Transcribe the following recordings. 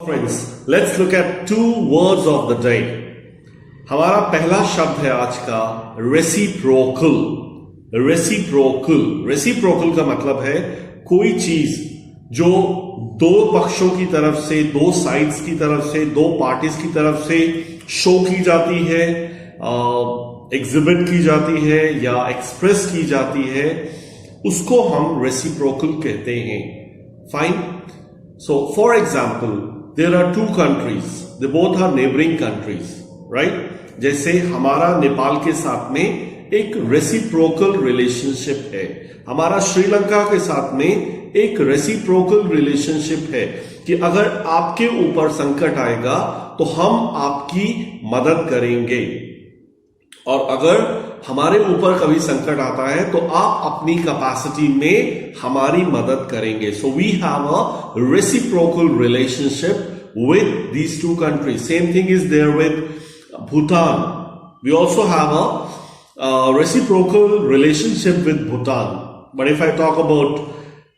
Friends, let's look at two words of the day. हमारा पहला शब्द है आज का रेसिप्रोकल. रेसिप्रोकल का मतलब है कोई चीज जो दो पक्षों की तरफ से, दो साइड्स की तरफ से, दो पार्टीज की तरफ से शो की जाती है, एग्जिबिट की जाती है या एक्सप्रेस की जाती है, उसको हम रेसिप्रोकल कहते हैं. Fine. So, for example, there are two countries. They both are neighboring countries, right? जैसे हमारा नेपाल के साथ में एक रेसिप्रोकल रिलेशनशिप है, हमारा श्रीलंका के साथ में एक रेसिप्रोकल रिलेशनशिप है कि अगर आपके ऊपर संकट आएगा तो हम आपकी मदद करेंगे, और अगर हमारे ऊपर कभी संकट आता है तो आप अपनी कैपेसिटी में हमारी मदद करेंगे. So we have a reciprocal relationship with these two countries. Same thing is there with Bhutan. We also have a reciprocal relationship with Bhutan. But if I talk about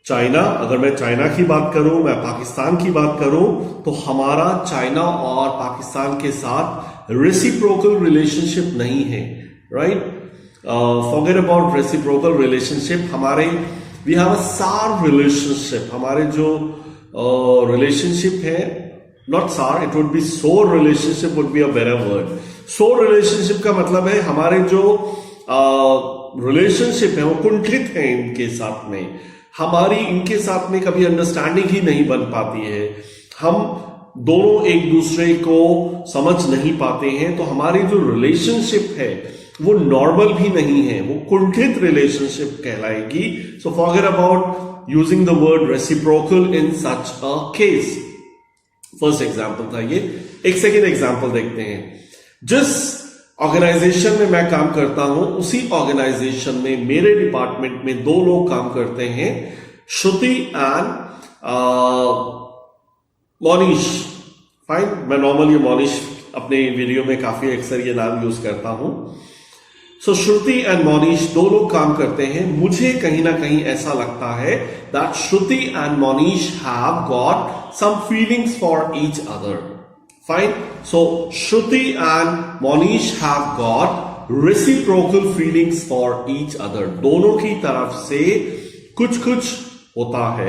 China, अगर मैं चाइना की बात करूं, मैं पाकिस्तान की बात करूं, तो हमारा चाइना और पाकिस्तान के साथ रेसिप्रोकल रिलेशनशिप नहीं है, right? Forget about reciprocal relationship. हमारे वी हैव अ सार रिलेशनशिप. हमारे जो रिलेशनशिप है, नॉट सार, इट वुड बी सोर relationship would be a better word. सोर रिलेशनशिप का मतलब है हमारे जो रिलेशनशिप है वो कुंठित है इनके साथ में. हमारी इनके साथ में कभी अंडरस्टैंडिंग ही नहीं बन पाती है, हम दोनों एक दूसरे को समझ नहीं पाते हैं, तो हमारी जो रिलेशनशिप है वो नॉर्मल भी नहीं है, वो कुंठित रिलेशनशिप कहलाएगी. So forget about using the word reciprocal in such a case. First example था ये. एक सेकेंड एग्जांपल देखते हैं. जिस ऑर्गेनाइजेशन में मैं काम करता हूं, उसी ऑर्गेनाइजेशन में मेरे डिपार्टमेंट में दो लोग काम करते हैं, श्रुति एंड मोनीश. फाइन. मैं नॉर्मली मोनीश अपने वीडियो में काफी अक्सर ये नाम यूज करता हूं. सो श्रुति एंड मोनीश दो लोग काम करते हैं. मुझे कहीं ना कहीं ऐसा लगता है that Shruti and Monish have got some feelings for each other. Fine. So Shruti and Monish have got reciprocal feelings for each other. दोनों की तरफ से कुछ कुछ होता है,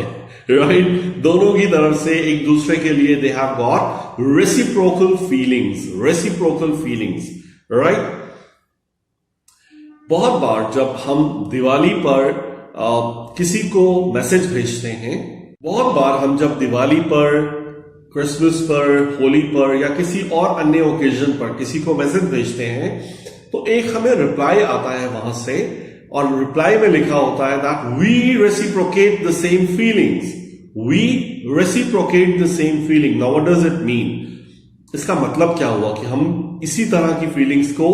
right? दोनों की तरफ से एक दूसरे के लिए they have got reciprocal feelings, right? बहुत बार जब हम दिवाली पर किसी को मैसेज भेजते हैं, बहुत बार हम जब दिवाली पर, क्रिसमस पर, होली पर या किसी और अन्य ओकेजन पर किसी को मैसेज भेजते हैं, तो एक हमें रिप्लाई आता है वहां से, और रिप्लाई में लिखा होता है that we reciprocate the same feelings. We reciprocate the same feeling. Now what does it mean? इसका मतलब क्या हुआ कि हम इसी तरह की फीलिंग्स को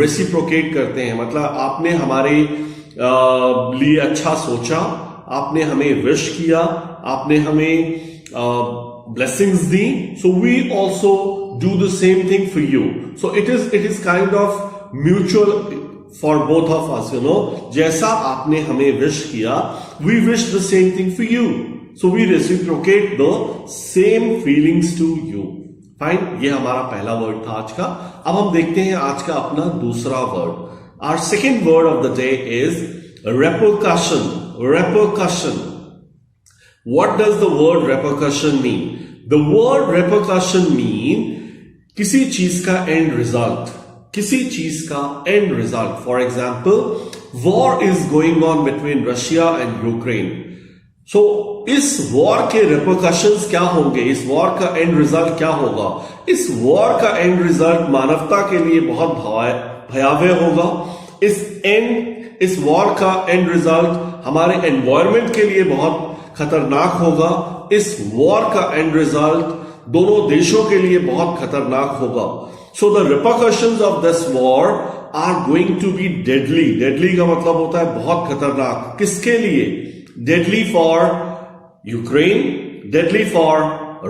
रेसिप्रोकेट करते हैं. मतलब आपने हमारे लिए अच्छा सोचा, आपने हमें विश किया, आपने हमें blessings the, so we also do the same thing for you. So it is kind of mutual for both of us, you know. जैसा आपने हमें wish किया, we wish the same thing for you. So we reciprocate the same feelings to you. Fine. ये हमारा पहला word था आज का. अब हम देखते हैं आज का अपना दूसरा word. Our second word of the day is repercussion. Repercussion. What does the word repercussion mean? The word repercussion mean किसी चीज का end result. किसी चीज का end result. For example, war is going on between Russia and Ukraine. So इस war के repercussions क्या होंगे? इस war का end result क्या होगा? इस war का end result मानवता के लिए बहुत भयावह होगा. इस war का end result हमारे environment के लिए बहुत खतरनाक होगा. इस वॉर का एंड रिजल्ट दोनों देशों के लिए बहुत खतरनाक होगा. So the repercussions of this war are going to be deadly. Deadly का मतलब होता है बहुत खतरनाक. किसके लिए? Deadly for Ukraine, deadly for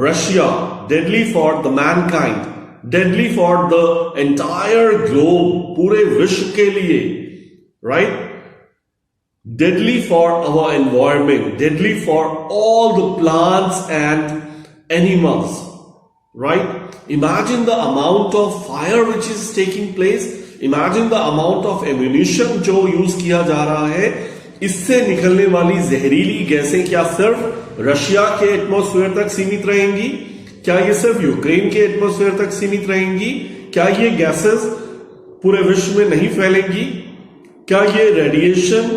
Russia, deadly for the mankind, deadly for the entire globe, पूरे विश्व के लिए, right? Deadly for our environment, deadly for all the plants and animals, right? Imagine the amount of fire which is taking place. Imagine the amount of ammunition जो use किया जा रहा है. इससे निकलने वाली जहरीली गैसें क्या सिर्फ रशिया के एटमॉस्फेयर तक सीमित रहेंगी? क्या ये सिर्फ यूक्रेन के एटमॉस्फेयर तक सीमित रहेंगी? क्या ये गैसेस पूरे विश्व में नहीं फैलेंगी? क्या ये रेडिएशन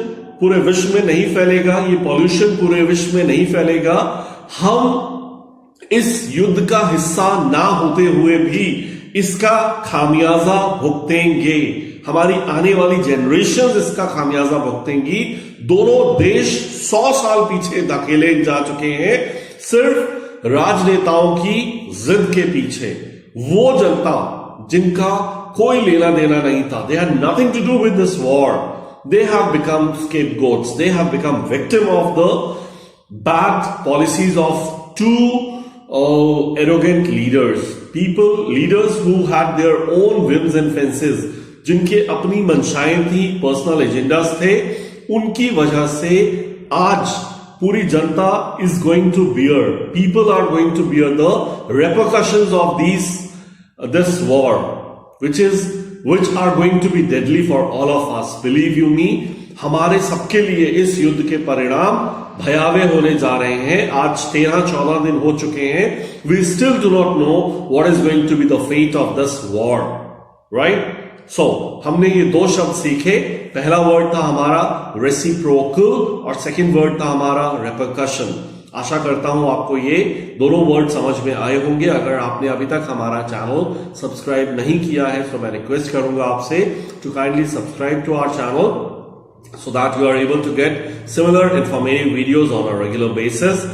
पूरे विश्व में नहीं फैलेगा? ये पॉल्यूशन पूरे विश्व में नहीं फैलेगा? हम इस युद्ध का हिस्सा ना होते हुए भी इसका खामियाजा भुगतेंगे. हमारी आने वाली जनरेशन इसका खामियाजा भुगतेंगी. दोनों देश 100 साल पीछे धकेले जा चुके हैं सिर्फ राजनेताओं की जिद के पीछे. वो जनता जिनका कोई लेना देना नहीं था, they had nothing to do with this war. They have become scapegoats. They have become victim of the bad policies of two arrogant leaders. Leaders who had their own whims and fancies, जिनके अपनी मंशाएं थी, personal agendas थे. उनकी वजह से आज पूरी जनता is going to bear, people are going to bear the repercussions of this war, which are going to be deadly for all of us. Believe you me, हमारे सबके लिए इस युद्ध के परिणाम भयावह होने जा रहे हैं. आज 13-14 दिन हो चुके हैं. We still do not know what is going to be the fate of this war, right? So, हमने ये 2 शब्द सीखे. पहला वर्ड था हमारा रेसिप्रोकल और सेकंड वर्ड था हमारा रेपरकशन. आशा करता हूं आपको ये दोनों वर्ड समझ में आए होंगे. अगर आपने अभी तक हमारा चैनल सब्सक्राइब नहीं किया है तो मैं रिक्वेस्ट करूंगा आपसे to kindly subscribe to our channel so that you are able to get similar informative videos on a regular basis.